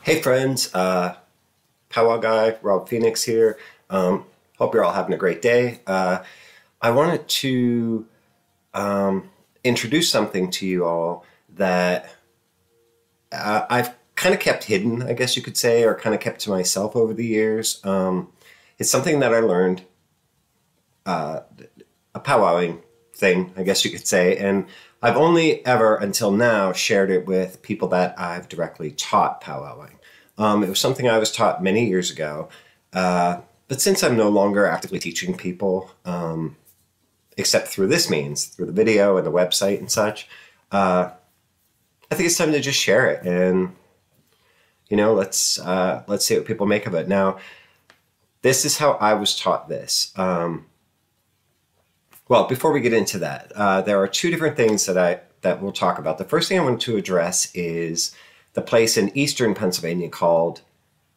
Hey friends, Powwow guy, Rob Phoenix here. Hope you're all having a great day. I wanted to introduce something to you all that I've kind of kept hidden, I guess you could say, or kind of kept to myself over the years. It's something that I learned, a powwowing thing, I guess you could say, and I've only ever until now shared it with people that I've directly taught powwowing. It was something I was taught many years ago, but since I'm no longer actively teaching people, except through this means, through the video and the website and such, I think it's time to just share it, and let's see what people make of it. Now, this is how I was taught this. Well, before we get into that, there are two different things that we'll talk about. The first thing I want to address is the place in eastern Pennsylvania called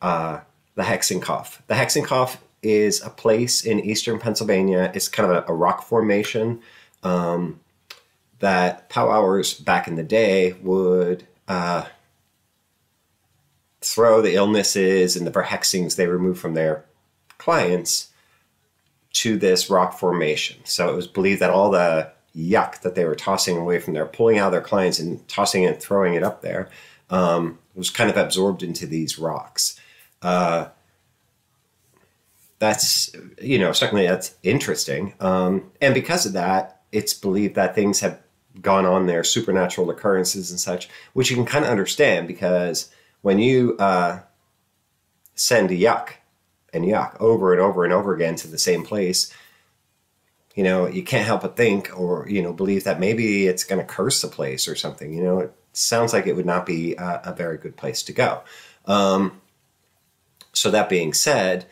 the Hexenkopf. The Hexenkopf is a place in eastern Pennsylvania. It's kind of a rock formation that powwowers back in the day would throw the illnesses and the verhexings they removed from their clients to this rock formation. So it was believed that all the yuck that they were tossing away from there, pulling out their clients and tossing it and throwing it up there, was kind of absorbed into these rocks. That's, certainly that's interesting. And because of that, it's believed that things have gone on there, supernatural occurrences and such, which you can kind of understand because when you send yuck and yuck over and over and over again to the same place, you can't help but think or, believe that maybe it's going to curse the place or something. It sounds like it would not be a very good place to go. So that being said,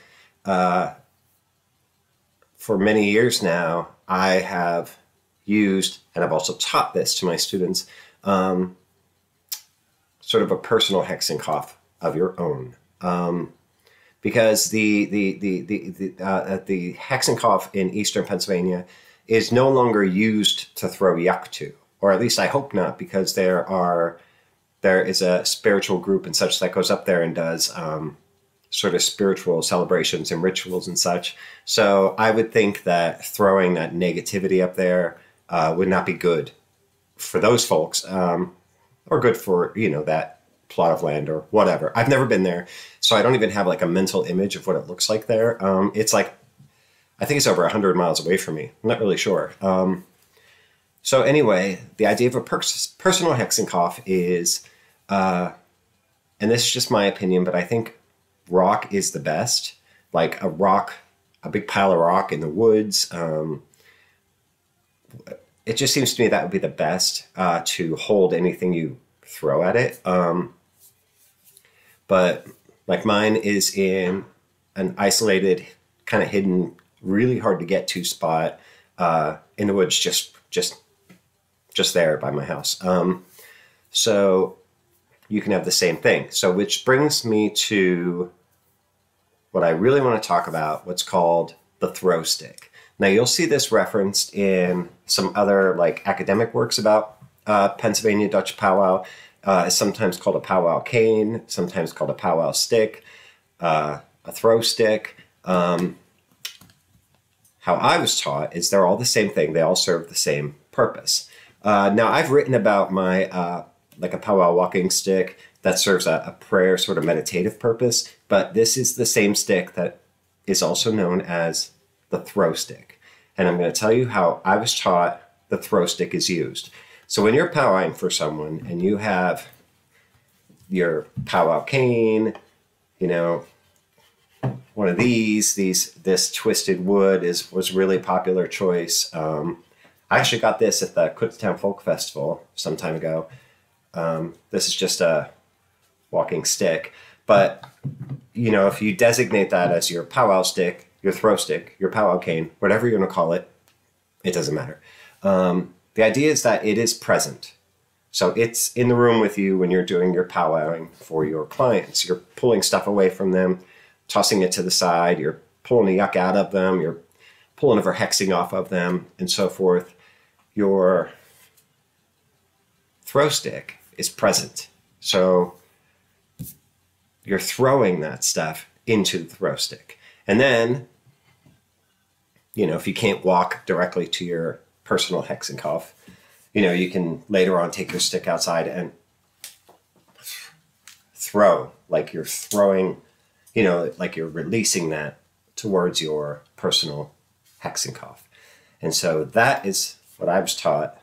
for many years now, I have used, and I've also taught this to my students, sort of a personal Hexenkopf of your own. Because the Hexenkopf in eastern Pennsylvania is no longer used to throw yuck to, or at least I hope not, because there is a spiritual group and such that goes up there and does sort of spiritual celebrations and rituals and such. So I would think that throwing that negativity up there would not be good for those folks, or good for that plot of land or whatever. I've never been there, so I don't even have like a mental image of what it looks like there. It's like, I think it's over 100 miles away from me. I'm not really sure. So anyway, the idea of a personal Hexenkopf is, and this is just my opinion, but I think rock is the best. Like a big pile of rock in the woods. It just seems to me that would be the best to hold anything you throw at it. But like mine is in an isolated, kind of hidden, really hard to get to spot in the woods, just there by my house. So you can have the same thing. So which brings me to what I really want to talk about, what's called the throw stick. Now you'll see this referenced in some other like academic works about Pennsylvania Dutch powwow. It's sometimes called a powwow cane, sometimes called a powwow stick, a throw stick. How I was taught is they're all the same thing. They all serve the same purpose. Now I've written about my like a powwow walking stick that serves a prayer sort of meditative purpose, but this is the same stick that is also known as the throw stick. And I'm going to tell you how I was taught the throw stick is used. So when you're powwowing for someone and you have your powwow cane, one of this twisted wood was really popular choice. I actually got this at the Kutztown Folk Festival some time ago. This is just a walking stick, but if you designate that as your powwow stick, your throw stick, your powwow cane, whatever you're going to call it, it doesn't matter. The idea is that it is present. So it's in the room with you when you're doing your powwowing for your clients. You're pulling stuff away from them, tossing it to the side, you're pulling the yuck out of them, you're pulling a verhexing off of them, and so forth. Your throw stick is present. So you're throwing that stuff into the throw stick. And then, you know, if you can't walk directly to your personal Hexenkopf, you know, you can later on take your stick outside and throw, like you're throwing, you know, like you're releasing that towards your personal Hexenkopf. And so that is what I was taught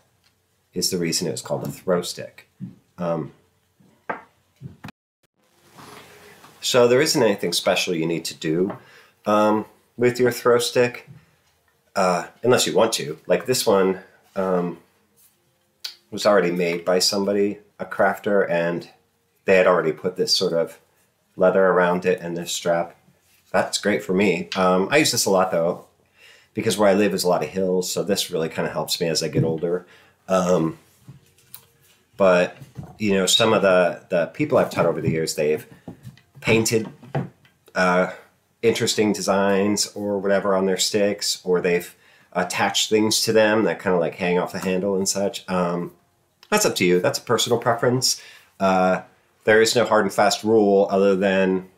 is the reason it was called a throw stick. So there isn't anything special you need to do with your throw stick, unless you want to. Like this one was already made by somebody, a crafter, and they had already put this sort of leather around it and this strap. That's great for me. I use this a lot though, because where I live is a lot of hills, so this really kind of helps me as I get older. But, you know, some of the people I've taught over the years, they've painted interesting designs or whatever on their sticks, or they've attached things to them that kind of like hang off the handle and such. That's up to you. That's a personal preference. There is no hard and fast rule other than,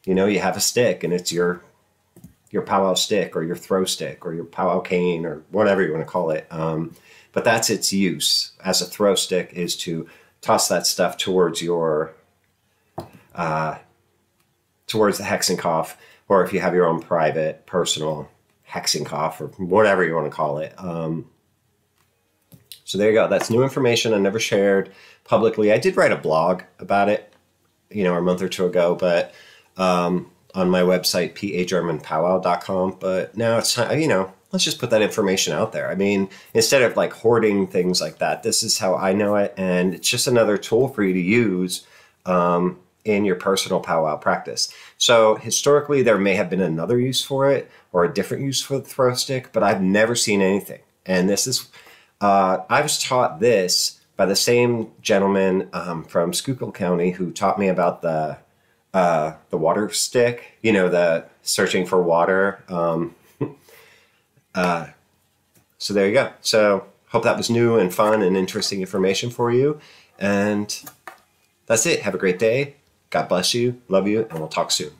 you know, you have a stick and it's your powwow stick or your throw stick or your powwow cane or whatever you want to call it. But that's its use as a throw stick, is to toss that stuff towards your towards the Hexenkopf, or if you have your own private personal Hexenkopf or whatever you want to call it. So there you go. That's new information I never shared publicly. I did write a blog about it, you know, a month or two ago, but on my website, pagermanpowwow.com. But now it's time, you know, let's just put that information out there. I mean, instead of like hoarding things like that, this is how I know it. And it's just another tool for you to use in your personal powwow practice. So historically, there may have been another use for it or a different use for the throw stick, but I've never seen anything. And this is, I was taught this by the same gentleman from Schuylkill County who taught me about the water stick, you know, the searching for water. So there you go. So hope that was new and fun and interesting information for you. And that's it. Have a great day. God bless you. Love you. And we'll talk soon.